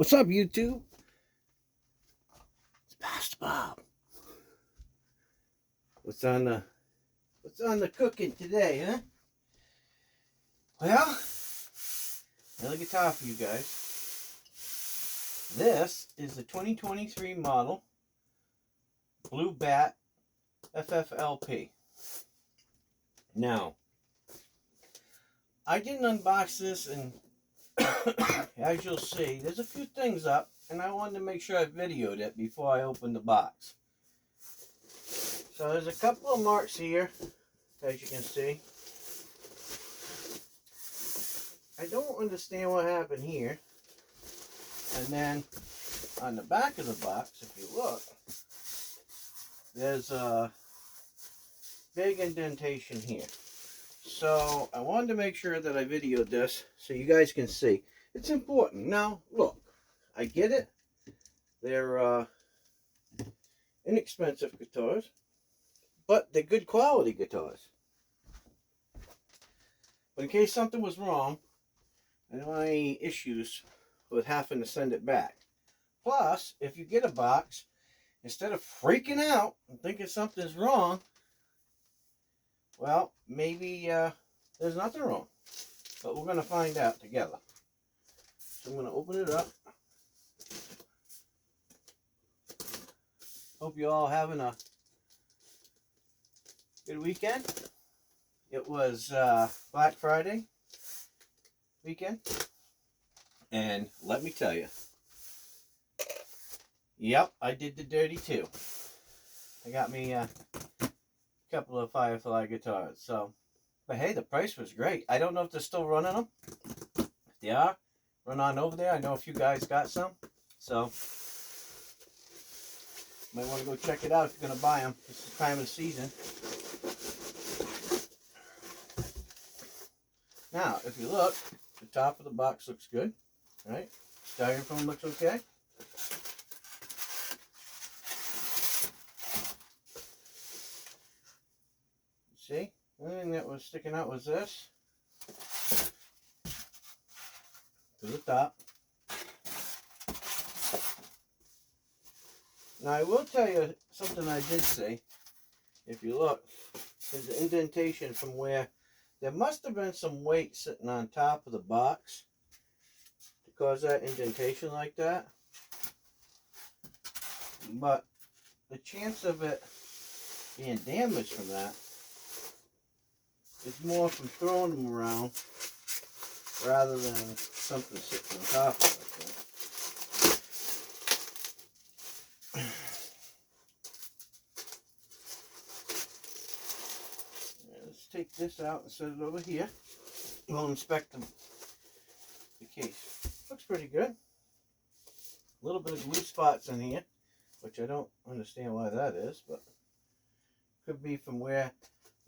What's up, YouTube? It's Pastor Bob. What's on the cooking today, huh? Well, another guitar for you guys. This is the 2023 model Blue Bat FFLPE. Now, I didn't unbox this, and as you'll see, there's a few things up, and I wanted to make sure I videoed it before I opened the box. So there's a couple of marks here, as you can see. I don't understand what happened here. And then on the back of the box, if you look, there's a big indentation here. So I wanted to make sure that I videoed this so you guys can see. It's important. Now, look, I get it. They're inexpensive guitars, but they're good quality guitars. But in case something was wrong, I don't want any issues with having to send it back. Plus, if you get a box, instead of freaking out and thinking something's wrong, well, maybe there's nothing wrong. But we're going to find out together. So I'm going to open it up. Hope you all having a good weekend. It was Black Friday weekend. And let me tell you. Yep, I did the dirty too. I got me a couple of Firefly guitars. So, but hey, the price was great. I don't know if they're still running them. If they are, run on over there. I know a few guys got some. So, might want to go check it out if you're going to buy them. It's the time of the season. Now, if you look, the top of the box looks good. Right? Styrofoam looks okay. See? The only thing that was sticking out was this. To the top. Now, I will tell you something I did see. If you look, there's an indentation from where there must have been some weight sitting on top of the box to cause that indentation like that. But the chance of it being damaged from that is more from throwing them around rather than something sitting on top of it. Let's take this out and set it over here. We'll inspect the case. Looks pretty good. A little bit of glue spots in here, which I don't understand why that is, but could be from where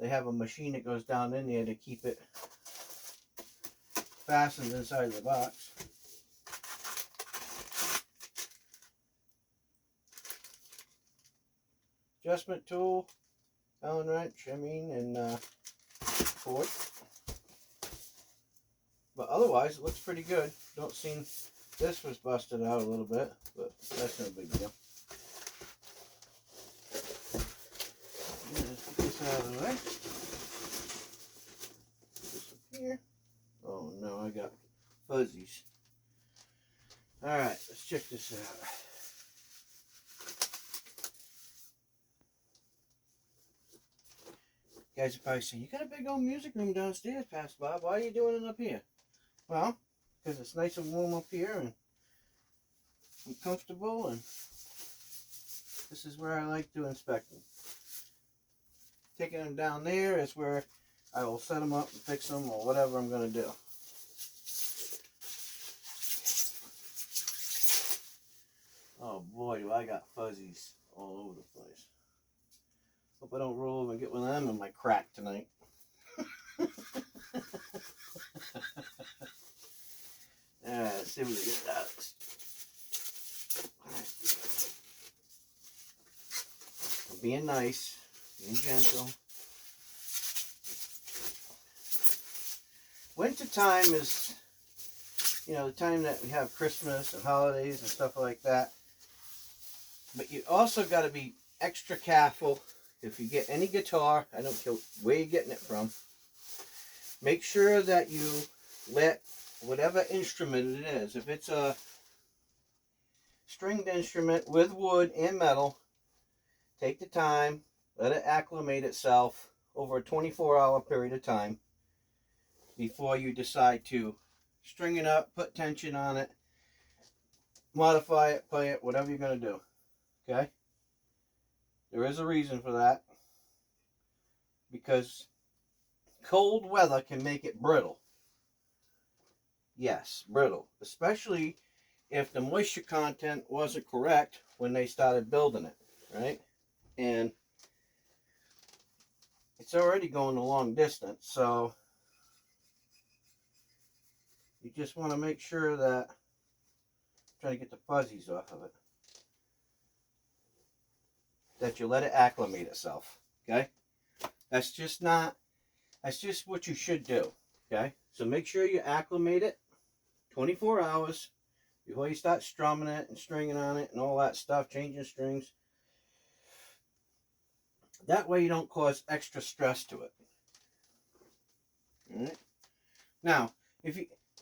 they have a machine that goes down in there to keep it fastened inside the box. Adjustment tool, Allen wrench, and cord. But otherwise, it looks pretty good. Don't seem, this was busted out a little bit, but that's no big deal. Let's get this out of the way. Put this up here. Oh no, I got fuzzies. Alright, let's check this out. You guys are probably saying, you got a big old music room downstairs, Pastor Bob. Why are you doing it up here? Well, because it's nice and warm up here, and I'm comfortable, and this is where I like to inspect them. Taking them down there is where I will set them up and fix them or whatever I'm going to do. Oh boy, do I got fuzzies all over the place. Hope I don't roll over and get one of them in my crack tonight. Alright, let's see what we get out. I'm being nice, being gentle. Winter time is you know, the time that we have Christmas and holidays and stuff like that. But you also got to be extra careful if you get any guitar. I don't care where you're getting it from. Make sure that you let whatever instrument it is, if it's a stringed instrument with wood and metal, take the time, let it acclimate itself over a 24-hour period of time before you decide to string it up, put tension on it, modify it, play it, whatever you're going to do. Okay? There is a reason for that, because cold weather can make it brittle. Yes, brittle. Especially if the moisture content wasn't correct when they started building it, right? And it's already going a long distance, so you just want to make sure that, try to get the fuzzies off of it, that you let it acclimate itself. Okay? That's just what you should do. Okay? So make sure you acclimate it 24 hours before you start strumming it and stringing on it and all that stuff, changing strings. That way you don't cause extra stress to it. All right? Now,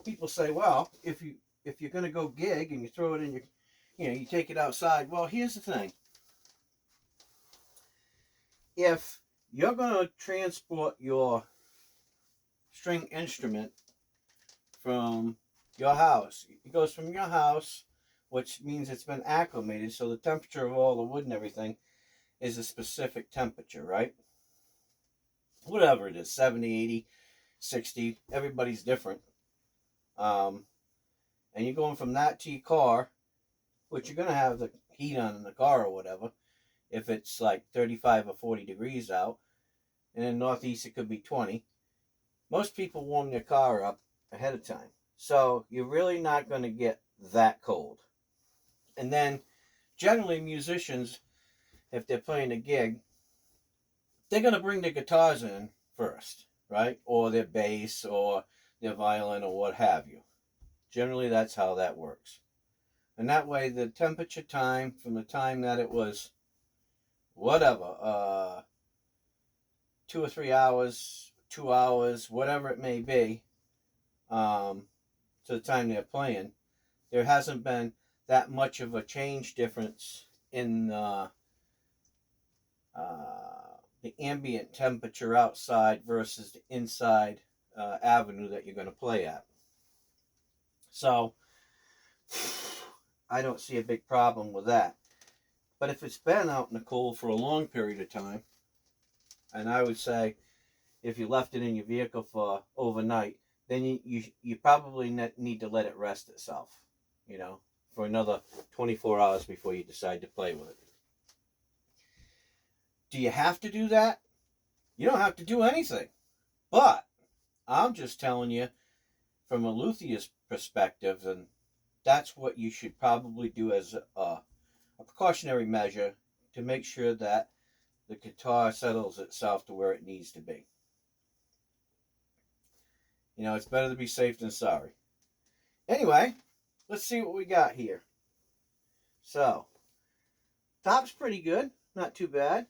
people say, well, if you're going to go gig and you throw it in your, you take it outside. Well, here's the thing. If you're going to transport your string instrument from your house, it goes from your house, which means it's been acclimated, so the temperature of all the wood and everything is a specific temperature, right? Whatever it is, 70, 80, 60, everybody's different. And you're going from that to your car, which you're going to have the heat on in the car or whatever, if it's like 35 or 40 degrees out. And in the Northeast, it could be 20. Most people warm their car up ahead of time. So you're really not going to get that cold. And then generally musicians, if they're playing a gig, they're going to bring their guitars in first, right? Or their bass or their violin or what have you. Generally, that's how that works. And that way, the temperature time from the time that it was, whatever, 2 or 3 hours, 2 hours, whatever it may be, to the time they're playing, there hasn't been that much of a change difference in the ambient temperature outside versus the inside avenue that you're going to play at. So I don't see a big problem with that. But if it's been out in the cold for a long period of time, and I would say if you left it in your vehicle for overnight, then you probably need to let it rest itself, for another 24 hours before you decide to play with it. Do you have to do that? You don't have to do anything. But I'm just telling you from a luthier's perspective, and that's what you should probably do as a precautionary measure to make sure that the guitar settles itself to where it needs to be. It's better to be safe than sorry. Anyway, let's see what we got here. So, top's pretty good. Not too bad.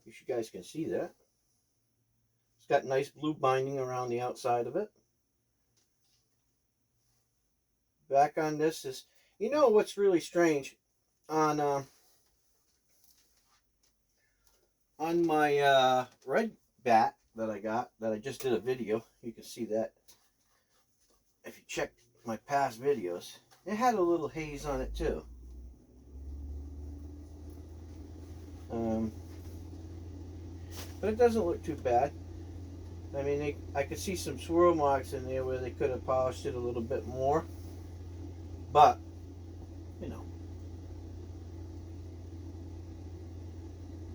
If you guys can see that. It's got nice blue binding around the outside of it. Back on this is, what's really strange? On my red bat that I got, that I just did a video, you can see that if you check my past videos, it had a little haze on it too. But it doesn't look too bad. I mean, I could see some swirl marks in there where they could have polished it a little bit more. But,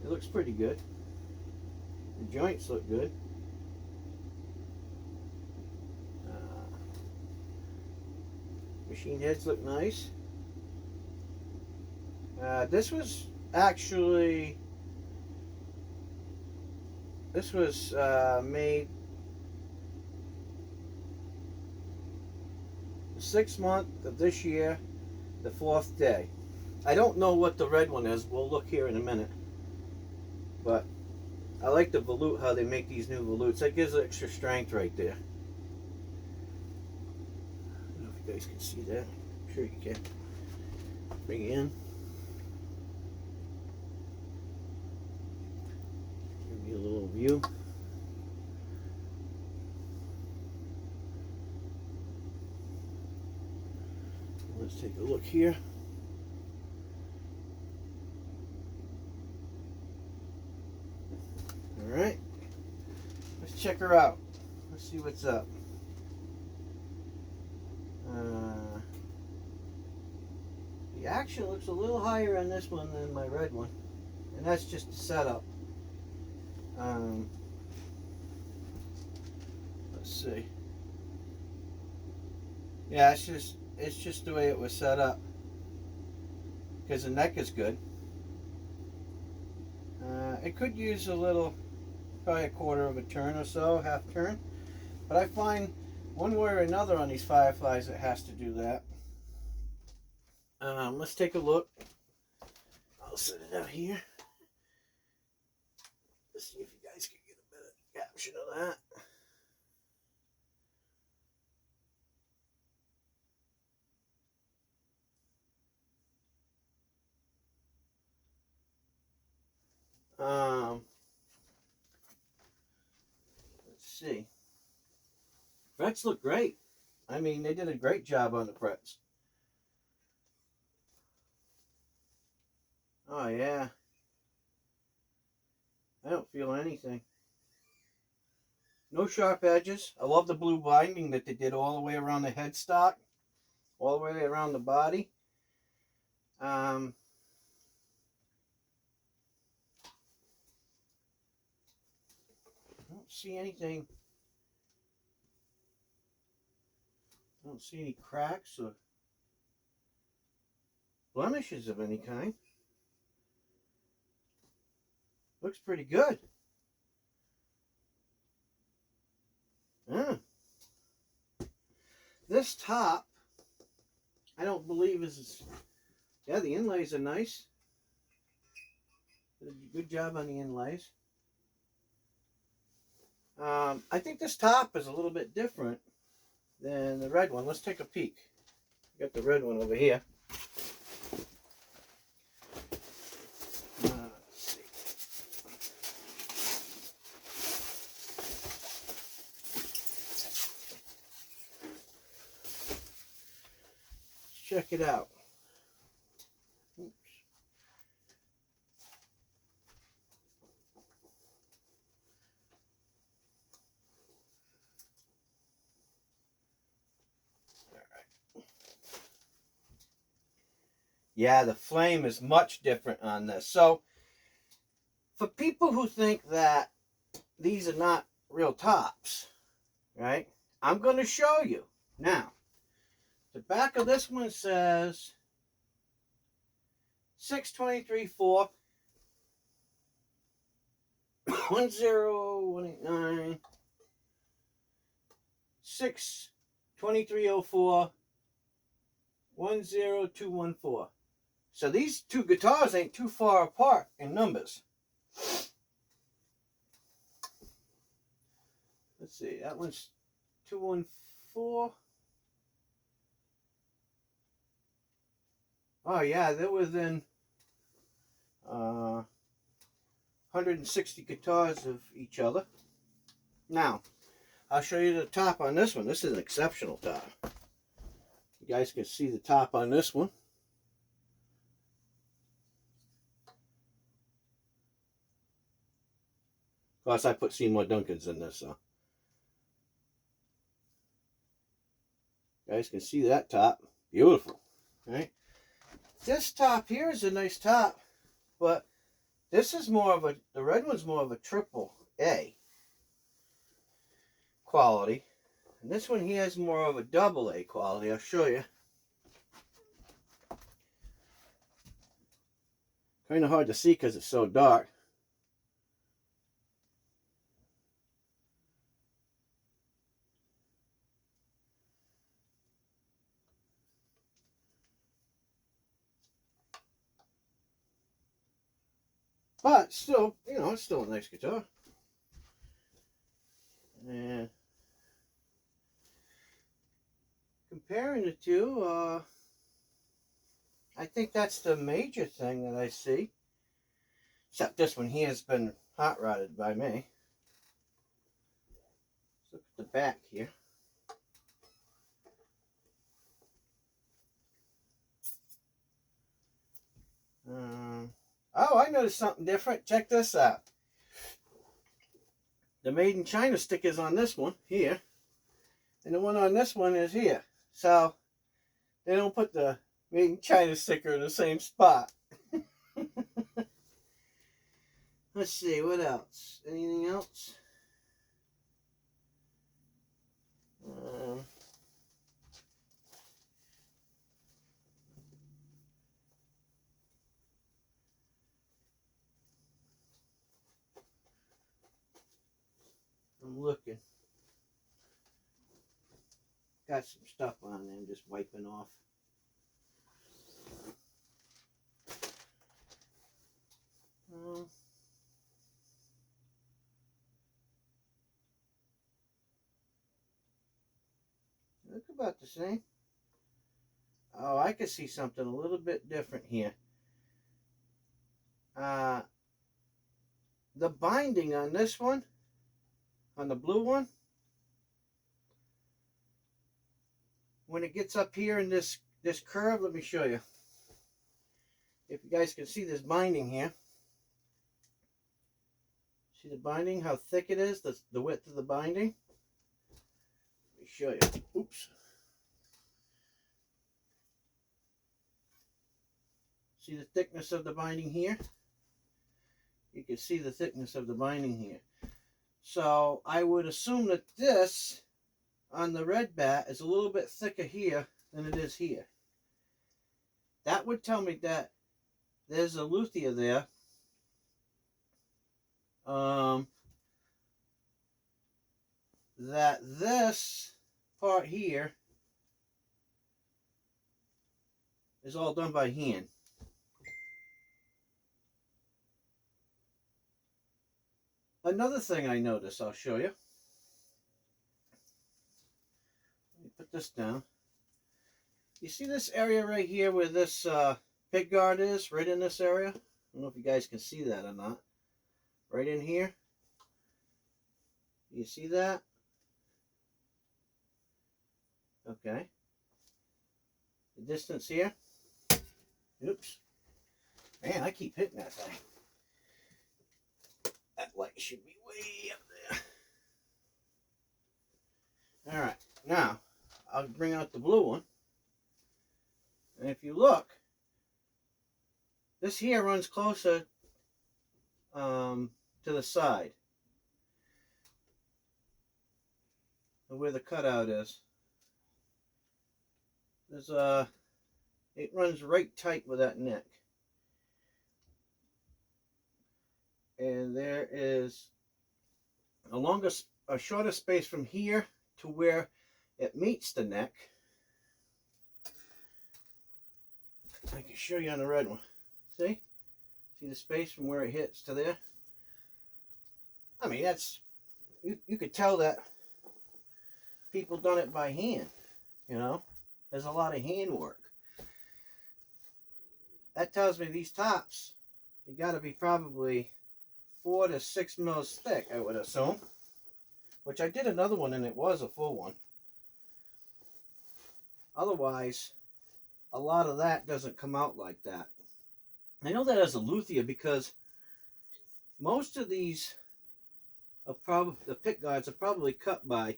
it looks pretty good. The joints look good. Machine heads look nice. This was made 6th month of this year, the 4th day. I don't know what the red one is. We'll look here in a minute. But I like the volute, how they make these new volutes. That gives it extra strength right there. I don't know if you guys can see that. I'm sure you can. Bring it in. Give you a little view. Let's take a look here. Alright. Let's check her out. Let's see what's up. The action looks a little higher on this one than my red one. And that's just the setup. Let's see. Yeah, it's just the way it was set up. Because the neck is good. It could use a little, probably a quarter of a turn or so, half turn. But I find one way or another on these Fireflies it has to do that. Let's take a look. I'll set it out here. Let's see if you guys can get a bit of caption of that. Let's see. Frets look great. I mean, they did a great job on the frets. Oh, yeah. I don't feel anything. No sharp edges. I love the blue binding that they did all the way around the headstock, all the way around the body. I don't see anything. I don't see any cracks or blemishes of any kind. Looks pretty good. This top, I don't believe is. Yeah, the inlays are nice. Did a good job on the inlays. I think this top is a little bit different than the red one. Let's take a peek. Got the red one over here. Let's see. Check it out. Oops. Yeah, the flame is much different on this. So, for people who think that these are not real tops, right? I'm going to show you. Now, the back of this one says 623.4 10189 62304 10214. So these two guitars ain't too far apart in numbers. Let's see, that one's 214. Oh yeah, they're within 160 guitars of each other. Now, I'll show you the top on this one. This is an exceptional top. You guys can see the top on this one. Of course, I put Seymour Duncans in this, so. You guys can see that top. Beautiful. Right? This top here is a nice top, but this is more of a, the red one's more of a triple A quality. And this one here is more of a double A quality. I'll show you. Kind of hard to see because it's so dark. But still, you know, it's still a nice guitar. And comparing the two, I think that's the major thing that I see. Except this one here has been hot rodded by me. Let's look at the back here. Oh, I noticed something different. Check this out. The Made in China stickers on this one here, and the one on this one is here. So they don't put the Made in China sticker in the same spot. Let's see, what else? Anything else? I'm looking. Got some stuff on there I'm just wiping off. Look about the same. Oh, I could see something a little bit different here. The binding on this one, on the blue one, when it gets up here in this curve, let me show you. If you guys can see this binding here. See the binding, how thick it is, the width of the binding? Let me show you. Oops. See the thickness of the binding here? You can see the thickness of the binding here. So I would assume that this on the red bat is a little bit thicker here than it is here. That would tell me that there's a luthier there. That this part here is all done by hand. Another thing I noticed, I'll show you. Let me put this down. You see this area right here where this pick guard is, right in this area? I don't know if you guys can see that or not. Right in here. You see that? Okay. The distance here. Oops. Man, I keep hitting that thing. That light should be way up there. Alright, now I'll bring out the blue one. And if you look, this here runs closer to the side of where the cutout is. There's it runs right tight with that neck. And there is a shorter space from here to where it meets the neck. I can show you on the red one. See the space from where it hits to there? I mean, that's, you could tell that people done it by hand, you know? There's a lot of hand work. That tells me these tops, they got to be probably 4 to 6 mils thick, I would assume. Which I did another one and it was a full one. Otherwise, a lot of that doesn't come out like that. I know that as a luthier because most of these are probably, the pick guards are probably cut by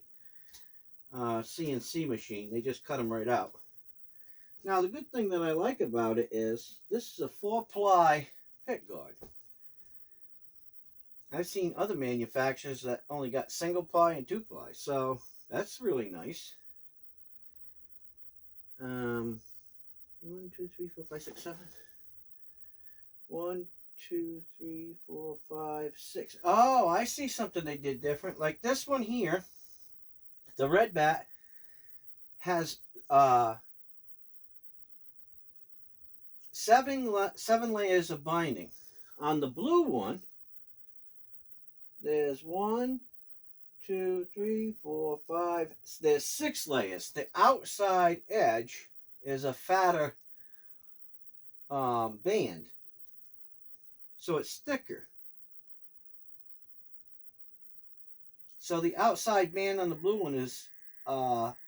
CNC machine. They just cut them right out. Now the good thing that I like about it is this is a 4-ply pick guard. I've seen other manufacturers that only got single ply and 2-ply, so that's really nice. 1, 2, 3, 4, 5, 6, 7. 1, 2, 3, 4, 5, 6. Oh, I see something they did different. Like this one here, the red bat has 7 layers of binding On the blue one, there's 1, 2, 3, 4, 5. There's 6 layers. The outside edge is a fatter band, so it's thicker. So the outside band on the blue one is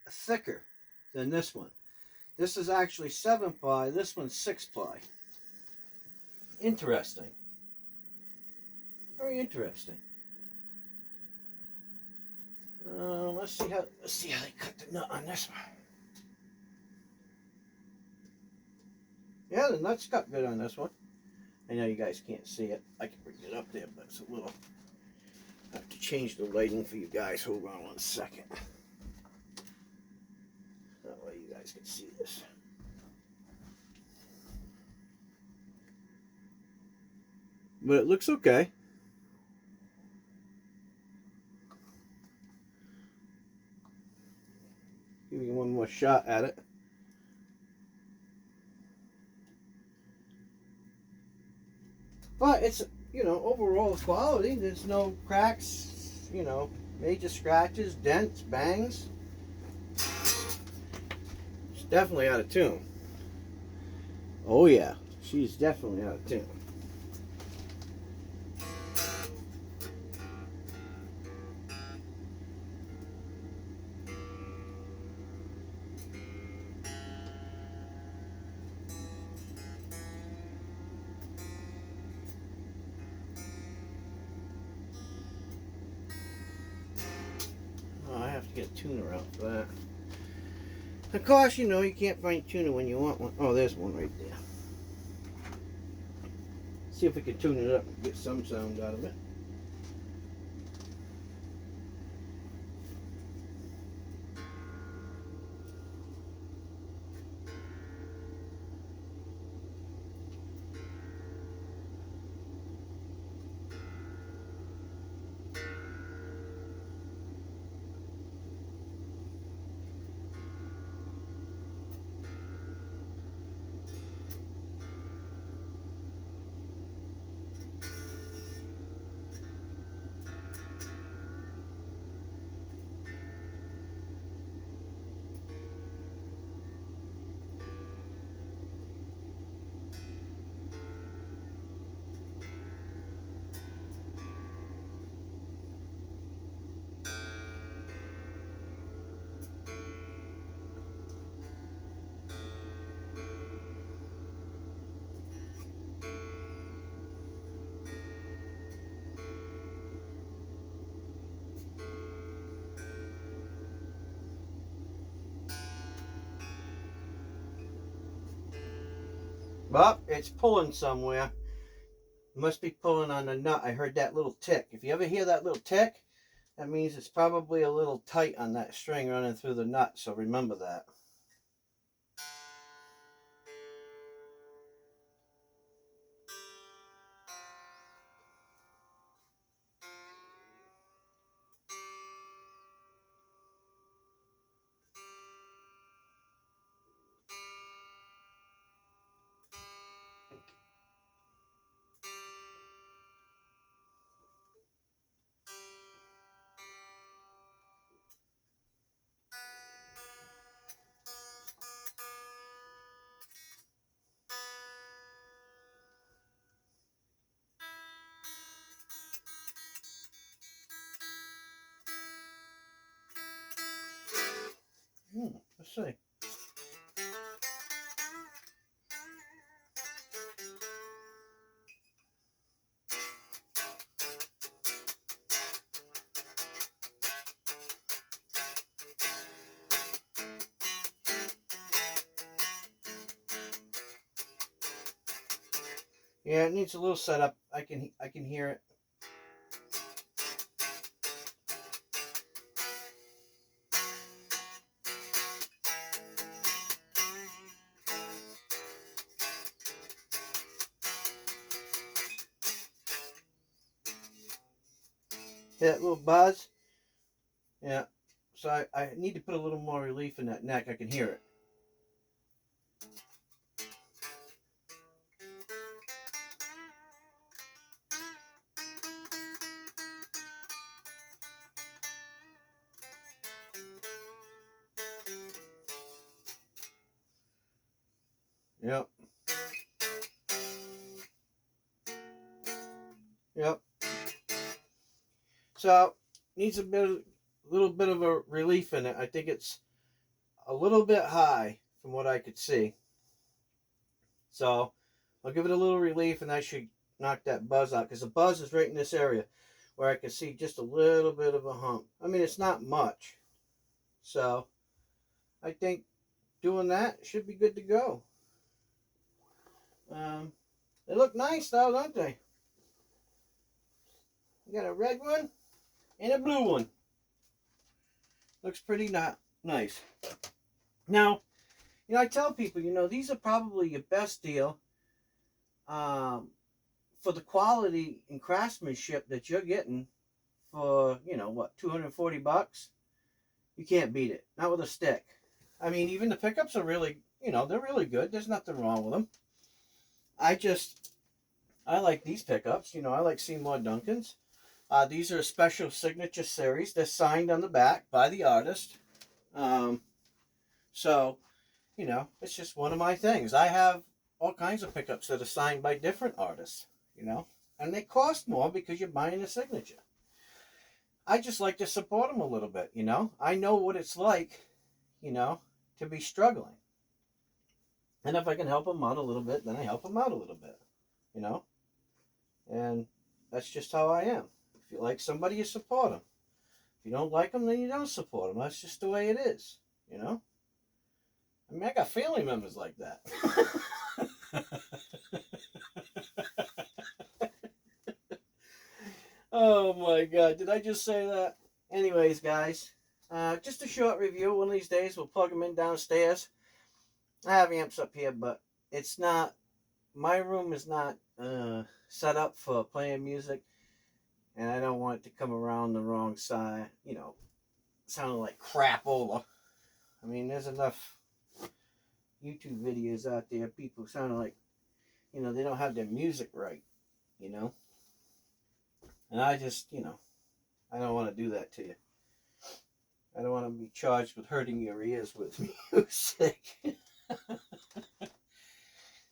thicker than this one. This is actually 7-ply. This one's 6-ply. Interesting. Very interesting. Let's see how they cut the nut on this one. Yeah, the nut's cut good on this one. I know you guys can't see it. I can bring it up there, but it's a little. I have to change the lighting for you guys. Hold on 1 second. That way you guys can see this. But it looks okay. Give you one more shot at it. But it's, you know, overall quality. There's no cracks, you know, major scratches, dents, bangs. It's definitely out of tune. Oh yeah, she's definitely out of tune. I have to get a tuner out for that. Of course, you know, you can't find a tuner when you want one. Oh, there's one right there. See if we can tune it up and get some sound out of it. Well, it's pulling somewhere. It must be pulling on the nut. I heard that little tick. If you ever hear that little tick, that means it's probably a little tight on that string running through the nut. So remember that. Let's see. Yeah, it needs a little setup. I can hear it. Hear that little buzz? Yeah. So I need to put a little more relief in that neck. I can hear it. Yep. Yep. So needs little bit of a relief in it. I think it's a little bit high from what I could see. So I'll give it a little relief, and that should knock that buzz out, because the buzz is right in this area where I can see just a little bit of a hump. I mean, it's not much. So I think doing that should be good to go. They look nice though, don't they? You got a red one and a blue one. Looks pretty nice. Now, I tell people, these are probably your best deal for the quality and craftsmanship that you're getting for, what, 240 bucks? You can't beat it. Not with a stick. I mean, even the pickups are really, they're really good. There's nothing wrong with them. I like these pickups. I like Seymour Duncan's. These are a special signature series. They're signed on the back by the artist. So, it's just one of my things. I have all kinds of pickups that are signed by different artists, and they cost more because you're buying a signature. I just like to support them a little bit, I know what it's like, to be struggling. And if I can help them out a little bit, then I help them out a little bit, and that's just how I am. If you like somebody, you support them. If you don't like them, then you don't support them. That's just the way it is, I mean, I got family members like that. Oh my God, did I just say that? Anyways, guys, just a short review. One of these days, we'll plug them in downstairs. I have amps up here, but it's not, my room is not set up for playing music, and I don't want it to come around the wrong side, sounding like crapola. I mean, there's enough YouTube videos out there, people sounding like, they don't have their music right, and I just, I don't want to do that to you. I don't want to be charged with hurting your ears with music.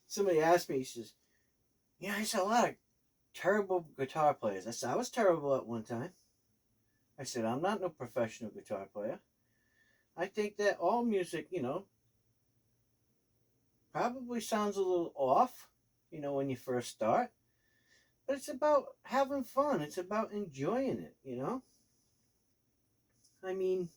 Somebody asked me, he says, I saw a lot of terrible guitar players. I said, I was terrible at one time. I said, I'm not no professional guitar player. I think that all music, probably sounds a little off, when you first start. But it's about having fun. It's about enjoying it, I mean,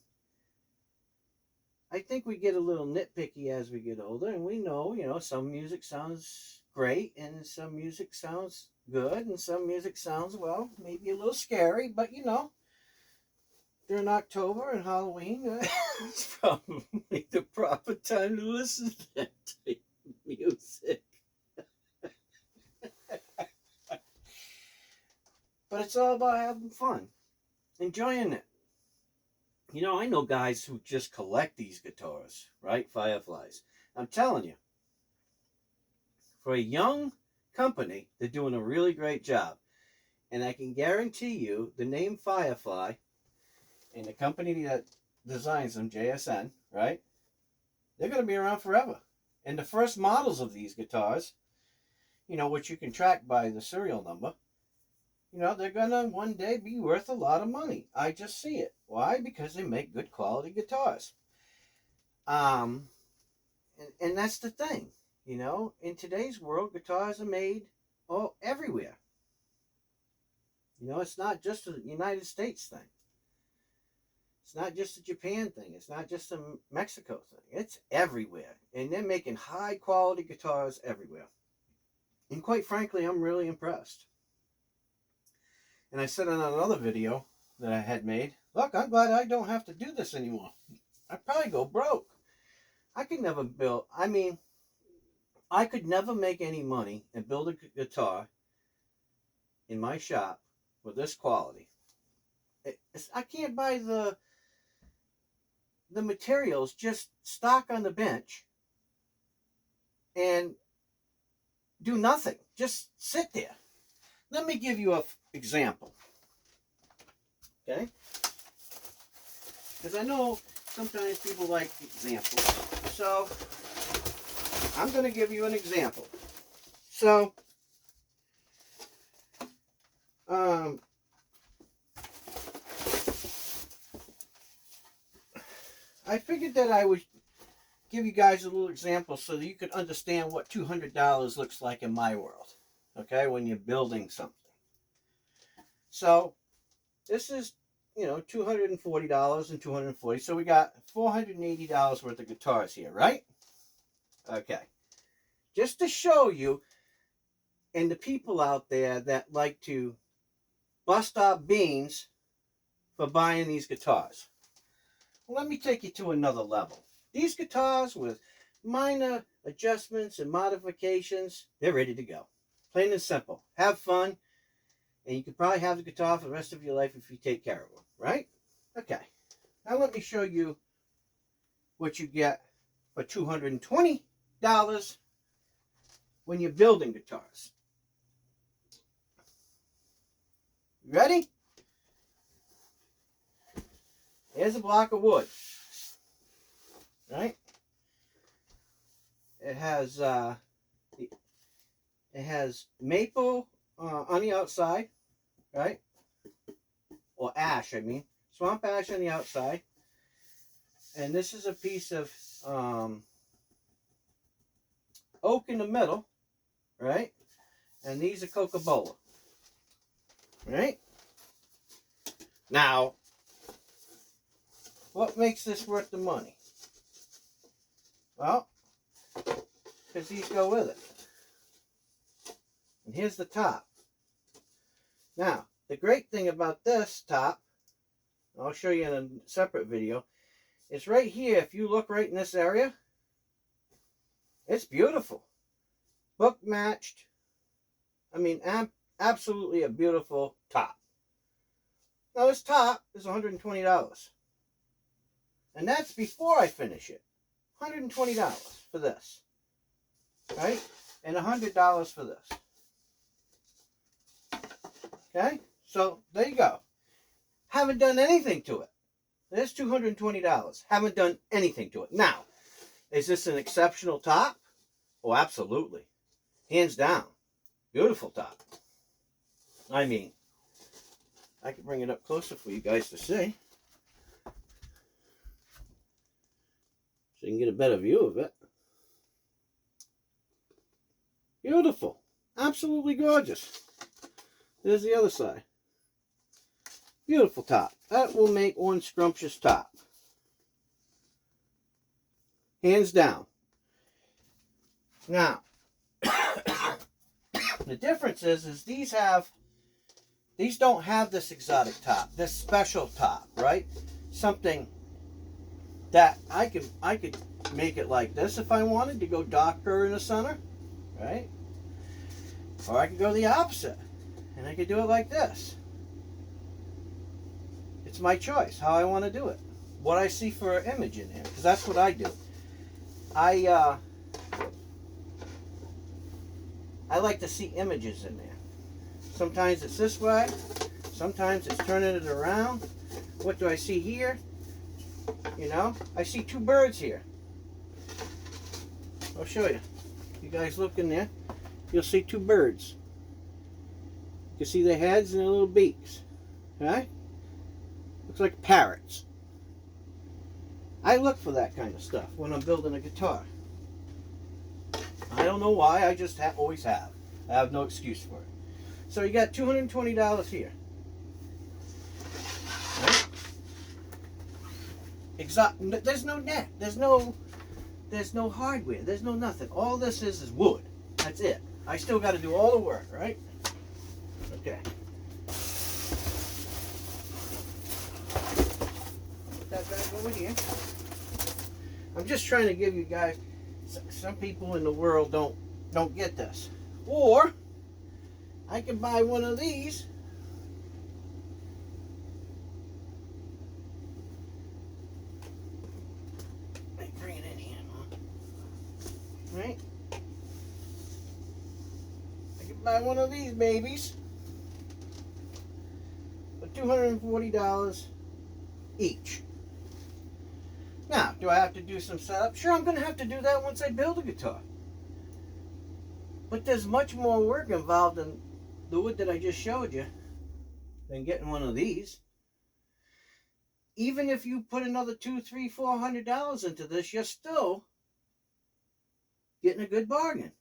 I think we get a little nitpicky as we get older, and we know, some music sounds great, and some music sounds good, and some music sounds, well, maybe a little scary, but, during October and Halloween, it's probably the proper time to listen to that type of music. But it's all about having fun, enjoying it. I know guys who just collect these guitars, right? Fireflies. I'm telling you, for a young company, they're doing a really great job. And I can guarantee you the name Firefly and the company that designs them, JSN, right? They're going to be around forever. And the first models of these guitars, which you can track by the serial number, they're going to one day be worth a lot of money. I just see it. Why? Because they make good quality guitars. And that's the thing. In today's world, guitars are made everywhere. It's not just a United States thing. It's not just a Japan thing. It's not just a Mexico thing. It's everywhere. And they're making high quality guitars everywhere. And quite frankly, I'm really impressed. And I said in another video that I had made, look, I'm glad I don't have to do this anymore. I'd probably go broke. I could never I could never make any money and build a guitar in my shop with this quality. I can't buy the materials just stock on the bench and do nothing. Just sit there. Let me give you an example. Okay? Because I know sometimes people like examples. So, I'm going to give you an example. So, I figured that I would give you guys a little example so that you could understand what $200 looks like in my world, okay, when you're building something. So this is, you know, $240 and $240. So we got $480 worth of guitars here, right? Okay. Just to show you and the people out there that like to bust our beans for buying these guitars. Well, let me take you to another level. These guitars with minor adjustments and modifications, they're ready to go. Plain and simple. Have fun, and you can probably have the guitar for the rest of your life if you take care of them, right? Okay. Now let me show you what you get for $220 when you're building guitars. You ready? Here's a block of wood, right? It has maple on the outside, right? Or ash, I mean. Swamp ash on the outside. And this is a piece of oak in the middle, right? And these are Coca-Cola, right? Now, what makes this worth the money? Well, because these go with it. And here's the top. Now, the great thing about this top, I'll show you in a separate video, is right here. If you look right in this area, it's beautiful. Book matched. I mean, absolutely a beautiful top. Now, this top is $120. And that's before I finish it. $120 for this. Right? And $100 for this. Okay? So, there you go. Haven't done anything to it. There's $220. Haven't done anything to it. Now, is this an exceptional top? Oh, absolutely. Hands down. Beautiful top. I mean, I can bring it up closer for you guys to see. So you can get a better view of it. Beautiful. Absolutely gorgeous. There's the other side. Beautiful top. That will make one scrumptious top. Hands down. Now, the difference is these don't have this exotic top, this special top, right? Something that I could make it like this if I wanted to go darker in the center, right? Or I could go the opposite, and I could do it like this. It's my choice how I want to do it. What I see for an image in there, because that's what I do. I like to see images in there. Sometimes it's this way. Sometimes it's turning it around. What do I see here? You know, I see two birds here. I'll show you. You guys look in there. You'll see two birds. You can see their heads and their little beaks. Okay? Looks like parrots. I look for that kind of stuff when I'm building a guitar. I don't know why, I just always have. I have no excuse for it. So you got $220 here. Right? There's no neck. There's no hardware. There's no nothing. All this is wood. That's it. I still got to do all the work, right? Okay. Put that back over here. I'm just trying to give you guys. Some people in the world don't get this. Or I can buy one of these. Let me bring it in here. Right? I can buy one of these babies for $240 each. Now, do I have to do some setup? Sure, I'm going to have to do that once I build a guitar. But there's much more work involved in the wood that I just showed you than getting one of these. Even if you put another $200, $300, $400 into this, you're still getting a good bargain.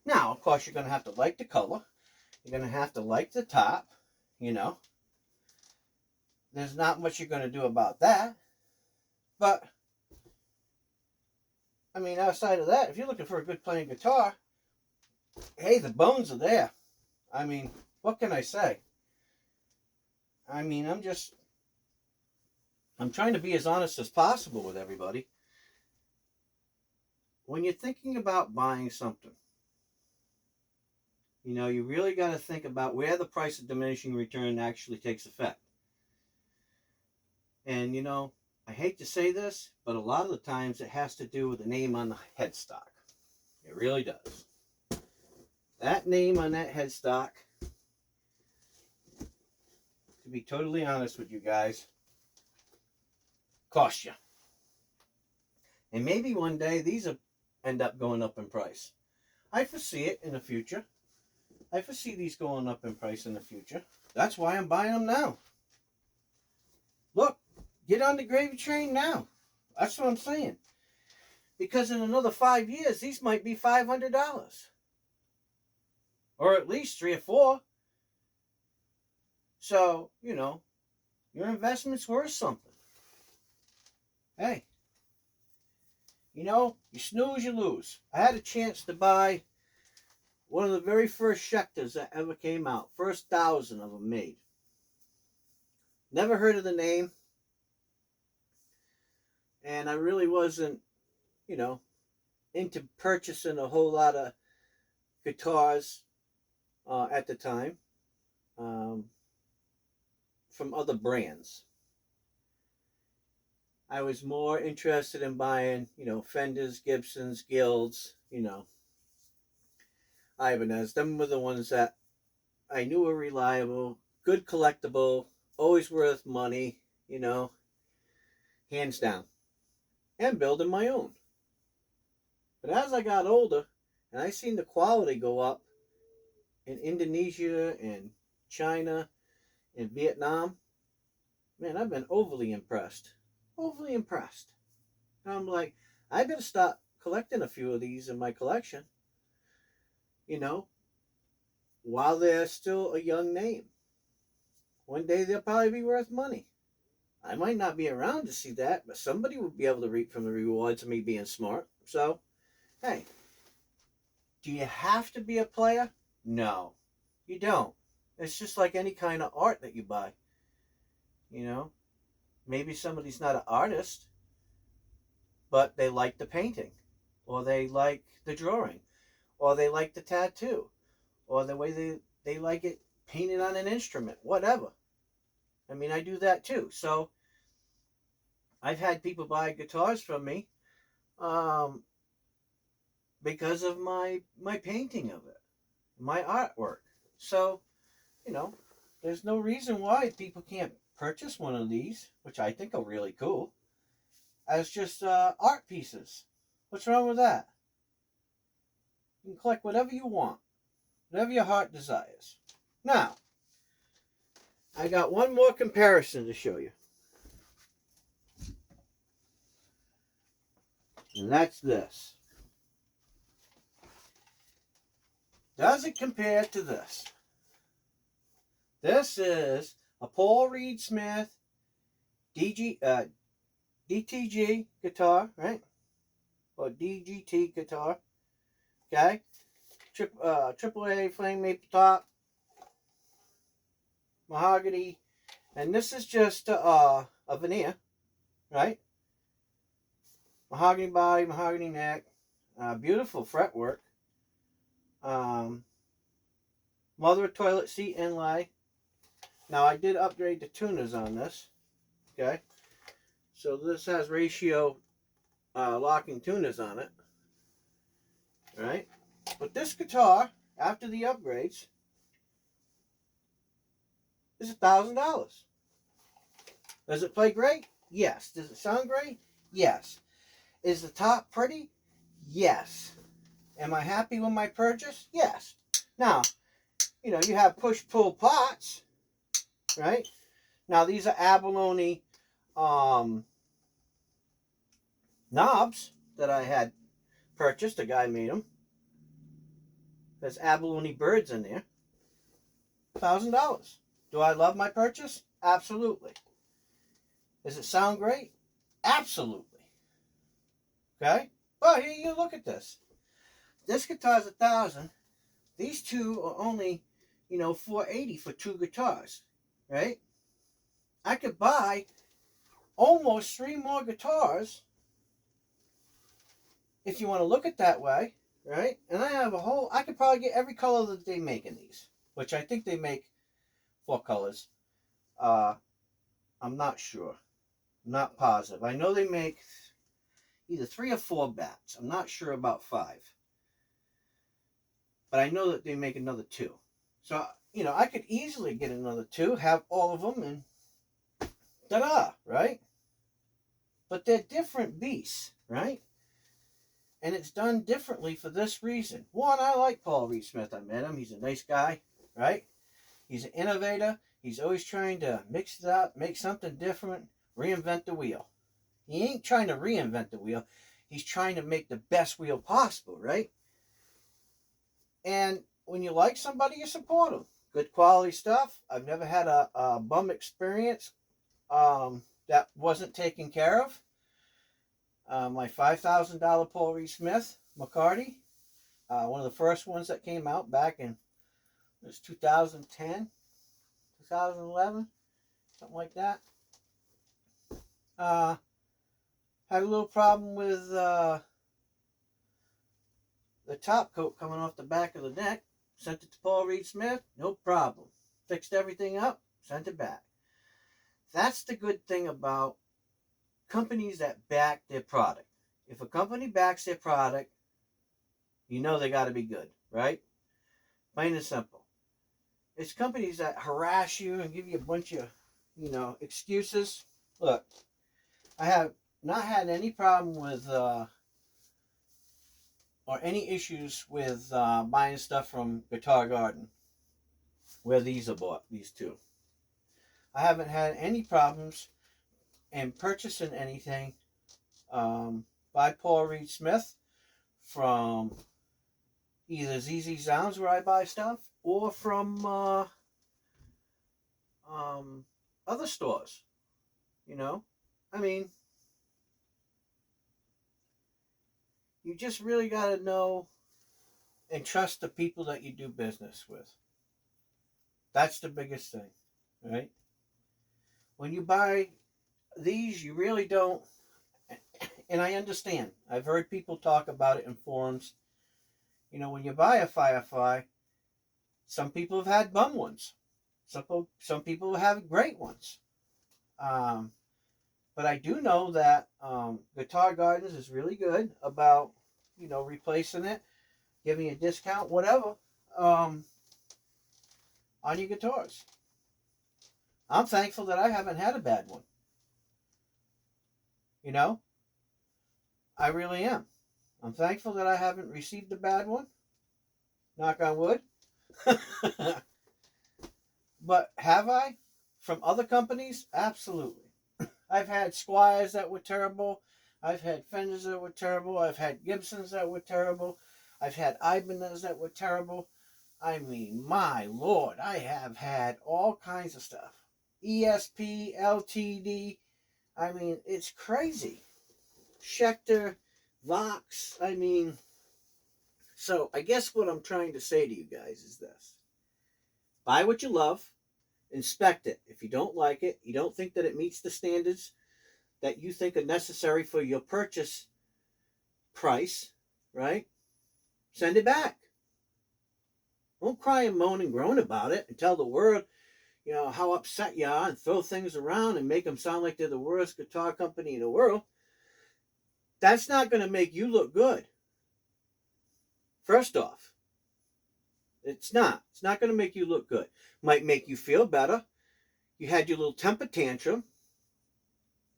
Now, of course, you're going to have to like the color. You're going to have to like the top, you know. There's not much you're going to do about that. But, I mean, outside of that, if you're looking for a good playing guitar, hey, the bones are there. I mean, what can I say? I mean, I'm trying to be as honest as possible with everybody. When you're thinking about buying something, you know, you really got to think about where the price of diminishing return actually takes effect. And, you know, I hate to say this, but a lot of the times it has to do with the name on the headstock. It really does. That name on that headstock, to be totally honest with you guys, cost you. And maybe one day these will end up going up in price. I foresee it in the future. I foresee these going up in price in the future. That's why I'm buying them now. Look, get on the gravy train now. That's what I'm saying. Because in another 5 years, these might be $500. Or at least 3 or 4. So, you know, your investment's worth something. Hey, you know, you snooze, you lose. I had a chance to buy one of the very first Schecters that ever came out. First 1,000 of them made. Never heard of the name. And I really wasn't, you know, into purchasing a whole lot of guitars at the time from other brands. I was more interested in buying, you know, Fenders, Gibsons, Guilds, you know, Ibanez. Them were the ones that I knew were reliable, good collectible, always worth money, you know, hands down. And building my own. But as I got older, and I seen the quality go up in Indonesia and China and Vietnam, man, I've been overly impressed. Overly impressed. And I'm like, I better start collecting a few of these in my collection, you know, while they're still a young name. One day they'll probably be worth money. I might not be around to see that, but somebody will be able to reap from the rewards of me being smart. So, hey, do you have to be a player? No, you don't. It's just like any kind of art that you buy. You know, maybe somebody's not an artist, but they like the painting, or they like the drawing, or they like the tattoo, or the way they like it painted on an instrument, whatever. I mean, I do that too. So I've had people buy guitars from me because of my painting of it, my artwork. So, you know, there's no reason why people can't purchase one of these, which I think are really cool, as just art pieces. What's wrong with that? You can collect whatever you want, whatever your heart desires. Now, I got one more comparison to show you. And that's this. Does it compare to this? This is a Paul Reed Smith DTG guitar, right? Or DGT guitar. Okay? AAA flame maple top. Mahogany. And this is just a veneer, right? Mahogany body, mahogany neck. Beautiful fretwork. Mother of toilet seat inlay. Now I did upgrade the tuners on this. Okay. So this has ratio locking tuners on it. Right? But this guitar, after the upgrades, is $1,000. Does it play great? Yes. Does it sound great? Yes. Is the top pretty? Yes. Am I happy with my purchase? Yes. Now, you know, you have push-pull pots, right? Now, these are abalone knobs that I had purchased. A guy made them. There's abalone birds in there. $1,000. Do I love my purchase? Absolutely. Does it sound great? Absolutely. Okay? But here you look at this. This guitar's $1,000. These two are only, you know, $480 for two guitars, right? I could buy almost 3 more guitars if you want to look at it that way, right? And I have a whole, I could probably get every color that they make in these, which I think they make 4 colors. I'm not sure. I'm not positive. I know they make either 3 or 4 bats. I'm not sure about 5. But I know that they make another 2. So, you know, I could easily get another 2, have all of them, and ta-da, right? But they're different beasts, right? And it's done differently for this reason. One, I like Paul Reed Smith. I met him. He's a nice guy, right? He's an innovator. He's always trying to mix it up, make something different, reinvent the wheel. He ain't trying to reinvent the wheel. He's trying to make the best wheel possible, right? And when you like somebody, you support them. Good quality stuff. I've never had a bum experience that wasn't taken care of. My $5,000 Paul Reed Smith McCarty, one of the first ones that came out back in, it was 2010, 2011, something like that. Had a little problem with the top coat coming off the back of the neck. Sent it to Paul Reed Smith, no problem. Fixed everything up, sent it back. That's the good thing about companies that back their product. If a company backs their product, you know they got to be good, right? Plain and simple. It's companies that harass you and give you a bunch of, you know, excuses. Look, I have not had any problem with or any issues with buying stuff from Guitar Garden, where these are bought, these two. I haven't had any problems in purchasing anything by Paul Reed Smith from either ZZ Sounds, where I buy stuff, or from other stores. You know, I mean, you just really got to know and trust the people that you do business with. That's the biggest thing, right? When you buy these, you really don't, and I understand. I've heard people talk about it in forums. You know, when you buy a Firefly, some people have had bum ones. Some people have great ones. But I do know that Guitar Gardens is really good about, you know, replacing it, giving you a discount, whatever, on your guitars. I'm thankful that I haven't had a bad one. You know, I really am. I'm thankful that I haven't received a bad one. Knock on wood. But have I? From other companies? Absolutely. I've had Squires that were terrible. I've had Fenders that were terrible. I've had Gibsons that were terrible. I've had Ibanez that were terrible. I mean, my Lord, I have had all kinds of stuff. ESP, LTD. I mean, it's crazy. Schecter, Vox. I mean, so I guess what I'm trying to say to you guys is this. Buy what you love. Inspect it. If you don't like it, you don't think that it meets the standards that you think are necessary for your purchase price, right? Send it back. Don't cry and moan and groan about it and tell the world, you know, how upset you are and throw things around and make them sound like they're the worst guitar company in the world. That's not going to make you look good. First off, it's not. It's not going to make you look good. Might make you feel better. You had your little temper tantrum,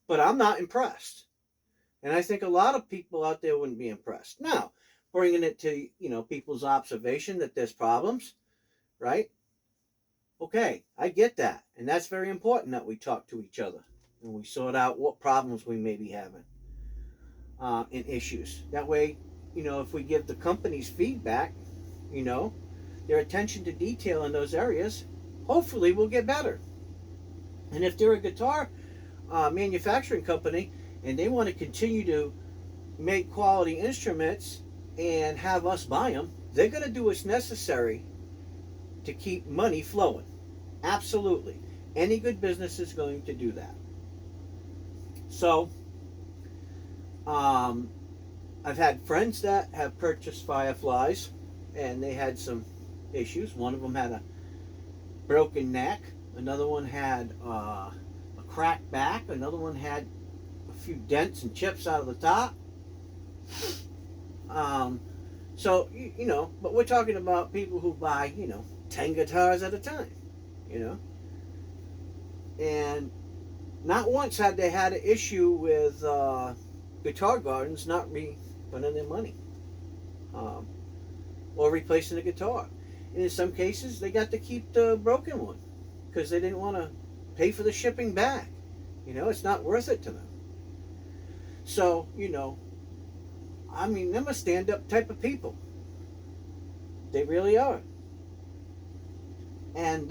but I'm not impressed. And I think a lot of people out there wouldn't be impressed. Now, bringing it to, people's observation that there's problems, right? Okay, I get that. And that's very important that we talk to each other and we sort out what problems we may be having and issues. That way, if we give the companies feedback, you know, their attention to detail in those areas, hopefully we'll get better. And if they're a guitar manufacturing company and they want to continue to make quality instruments and have us buy them, they're going to do what's necessary to keep money flowing. Absolutely. Any good business is going to do that. So, I've had friends that have purchased Fireflies and they had some issues. One of them had a broken neck, another one had a cracked back, another one had a few dents and chips out of the top. So, but we're talking about people who buy, 10 guitars at a time, you know. And not once had they had an issue with Guitar Gardens not refunding their money or replacing the guitar. And in some cases, they got to keep the broken one because they didn't want to pay for the shipping back. It's not worth it to them. So, them a stand-up type of people. They really are. And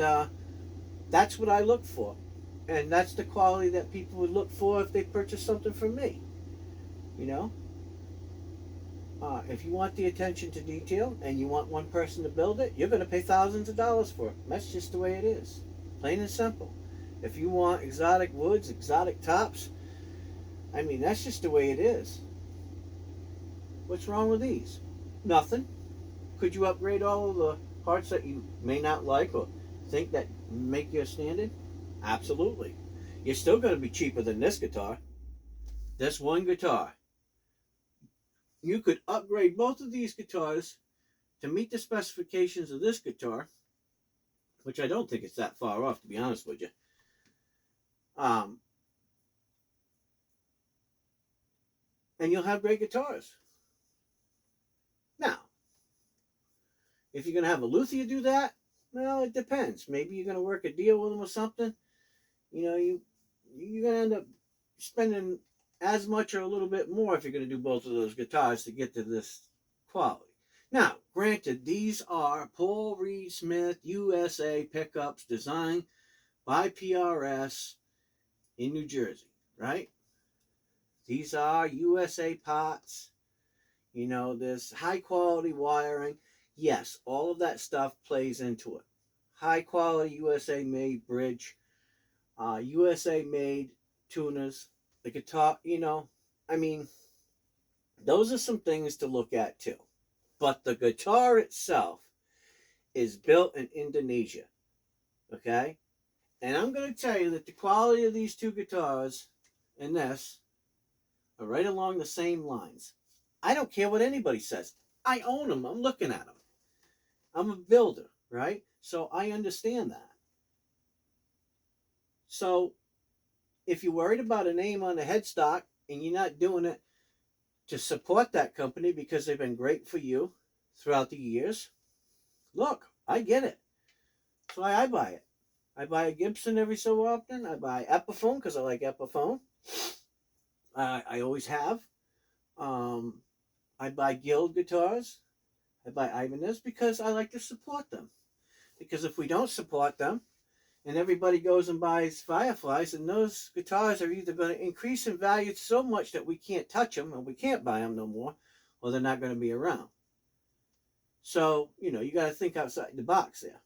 that's what I look for. And that's the quality that people would look for if they purchase something from me. If you want the attention to detail and you want one person to build it, you're going to pay thousands of dollars for it. That's just the way it is. Plain and simple. If you want exotic woods, exotic tops, that's just the way it is. What's wrong with these? Nothing. Could you upgrade all of the parts that you may not like or think that make your standard? Absolutely. You're still going to be cheaper than this guitar. This one guitar. You could upgrade both of these guitars to meet the specifications of this guitar, which I don't think it's that far off, to be honest with you. And you'll have great guitars. Now, if you're going to have a luthier do that, well, it depends. Maybe you're going to work a deal with them or something. You're going to end up spending as much or a little bit more if you're going to do both of those guitars to get to this quality. Now, granted, these are Paul Reed Smith USA pickups designed by PRS in New Jersey, right? These are USA pots. There's high quality wiring. Yes, all of that stuff plays into it. High quality USA made bridge, USA made tuners, the guitar, those are some things to look at too. But the guitar itself is built in Indonesia, okay? And I'm going to tell you that the quality of these two guitars and this are right along the same lines. I don't care what anybody says. I own them. I'm looking at them. I'm a builder, right? So I understand that. So if you're worried about a name on the headstock and you're not doing it to support that company because they've been great for you throughout the years, look, I get it. That's why I buy it. I buy a Gibson every so often. I buy Epiphone because I like Epiphone. I always have. I buy Guild guitars. I buy Ibanez because I like to support them. Because if we don't support them, and everybody goes and buys Fireflies, and those guitars are either going to increase in value so much that we can't touch them and we can't buy them no more, or they're not going to be around. So, you got to think outside the box there.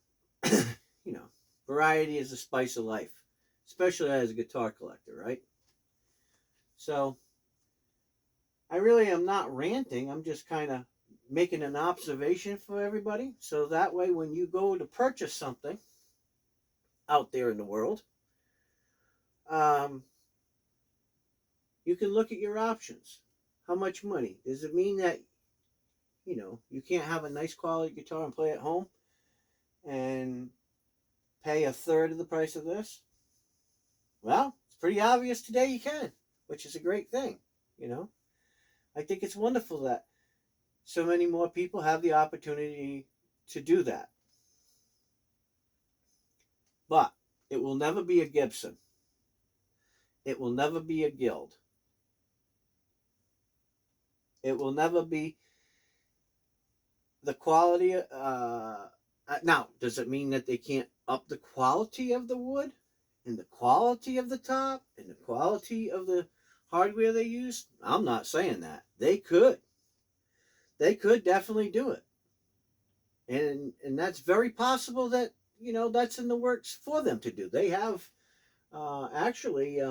Variety is the spice of life, especially as a guitar collector, right? So, I really am not ranting. I'm just kind of making an observation for everybody. So that way, when you go to purchase something out there in the world, you can look at your options. How much money? Does it mean that, you can't have a nice quality guitar and play at home and pay a third of the price of this? Well, it's pretty obvious today you can, which is a great thing, I think it's wonderful that so many more people have the opportunity to do that. But it will never be a Gibson. It will never be a Guild. It will never be the quality. Now, does it mean that they can't up the quality of the wood and the quality of the top and the quality of the hardware they use? I'm not saying that. They could. They could definitely do it. And that's very possible that, that's in the works for them to do. They have actually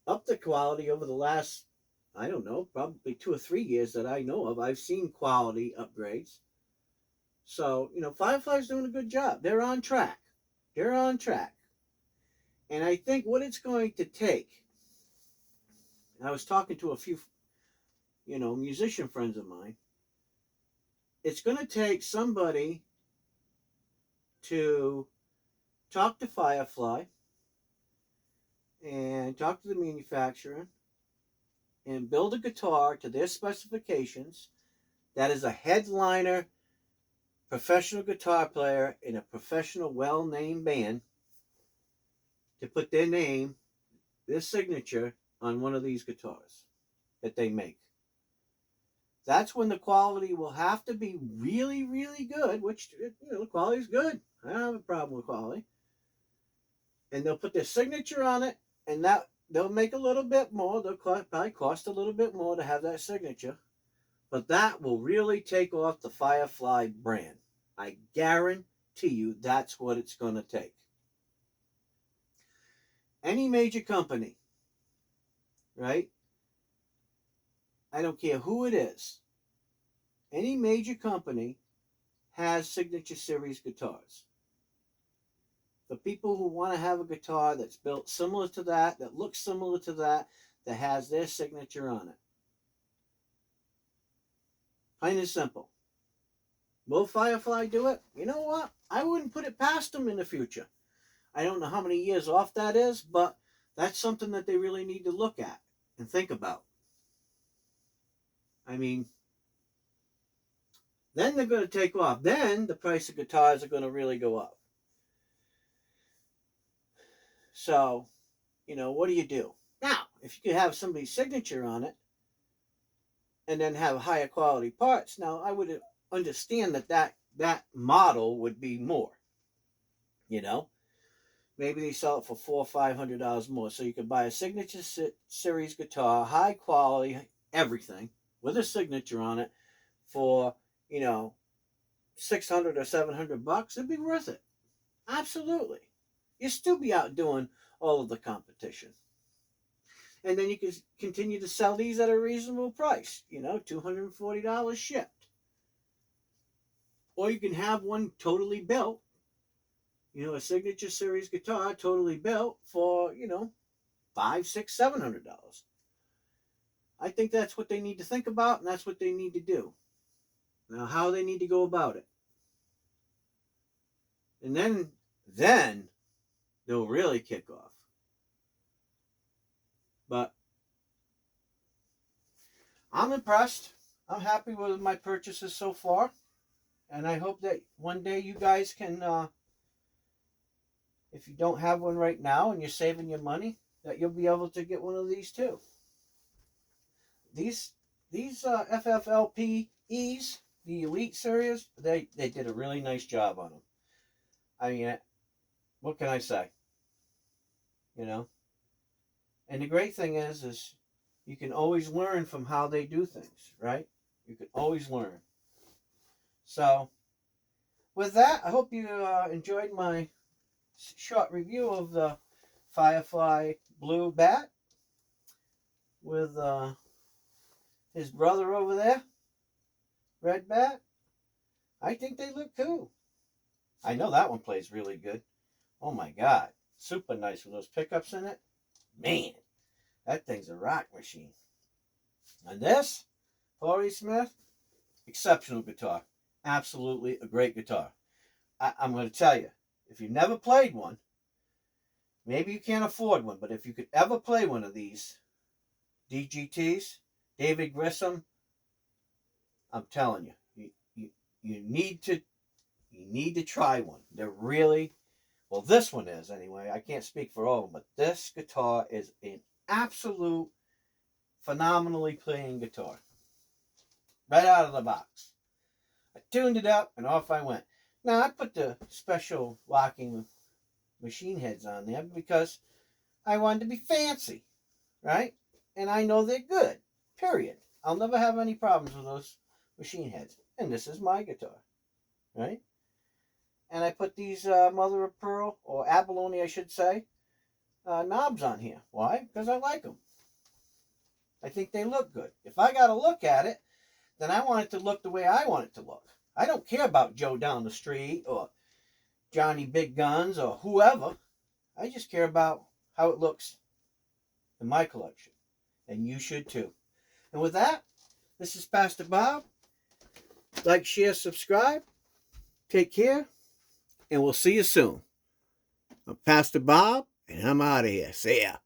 upped the quality over the last, I don't know, probably 2 or 3 years that I know of. I've seen quality upgrades. So, Firefly's doing a good job. They're on track. They're on track. And I think what it's going to take, I was talking to a few, musician friends of mine, it's going to take somebody to talk to Firefly and talk to the manufacturer and build a guitar to their specifications that is a headliner professional guitar player in a professional, well-named band to put their name, their signature on one of these guitars that they make. That's when the quality will have to be really, really good, which, the quality is good. I don't have a problem with quality. And they'll put their signature on it, and that they'll make a little bit more. They'll probably cost a little bit more to have that signature. But that will really take off the Firefly brand. I guarantee you that's what it's going to take. Any major company, right? I don't care who it is. Any major company has signature series guitars. For people who want to have a guitar that's built similar to that looks similar to that has their signature on it. Plain and simple. Will Firefly do it? You know what? I wouldn't put it past them in the future. I don't know how many years off that is, but that's something that they really need to look at and think about. I mean, then they're going to take off. Then the price of guitars are going to really go up. So, what do you do? Now, if you could have somebody's signature on it and then have higher quality parts, now I would understand that model would be more. Maybe they sell it for $400 or $500 more. So you could buy a signature series guitar, high quality, everything, with a signature on it for, $600 or $700. It'd be worth it. Absolutely. You'd still be outdoing all of the competition. And then you can continue to sell these at a reasonable price, $240 shipped. Or you can have one totally built, a signature series guitar totally built for, $500, $600, $700. I think that's what they need to think about, and that's what they need to do. Now, how they need to go about it. And then they'll really kick off. But I'm impressed. I'm happy with my purchases so far. And I hope that one day you guys can, if you don't have one right now and you're saving your money, that you'll be able to get one of these too. These FFLPEs, the Elite Series, they did a really nice job on them. I mean, what can I say? And the great thing is you can always learn from how they do things, right? You can always learn. So, with that, I hope you enjoyed my short review of the Firefly Blue Bat with his brother over there, Red Bat. I think they look cool. I know that one plays really good. Oh my God. Super nice with those pickups in it. Man, that thing's a rock machine. And this, Corey Smith, exceptional guitar. Absolutely a great guitar. I'm going to tell you, if you've never played one, maybe you can't afford one, but if you could ever play one of these DGTs, David Grissom, I'm telling you, you need to try one. They're really, well, this one is anyway. I can't speak for all of them, but this guitar is an absolute phenomenally playing guitar. Right out of the box. I tuned it up and off I went. Now I put the special locking machine heads on there because I wanted to be fancy, right? And I know they're good, period. I'll never have any problems with those machine heads. And this is my guitar, right? And I put these mother of pearl, or abalone I should say, knobs on here. Why? Because I like them. I think they look good. If I got to look at it, then I want it to look the way I want it to look. I don't care about Joe down the street or Johnny Big Guns or whoever. I just care about how it looks in my collection. And you should too. And with that, this is Pastor Bob. Like, share, subscribe. Take care. And we'll see you soon. I'm Pastor Bob, and I'm out of here. See ya.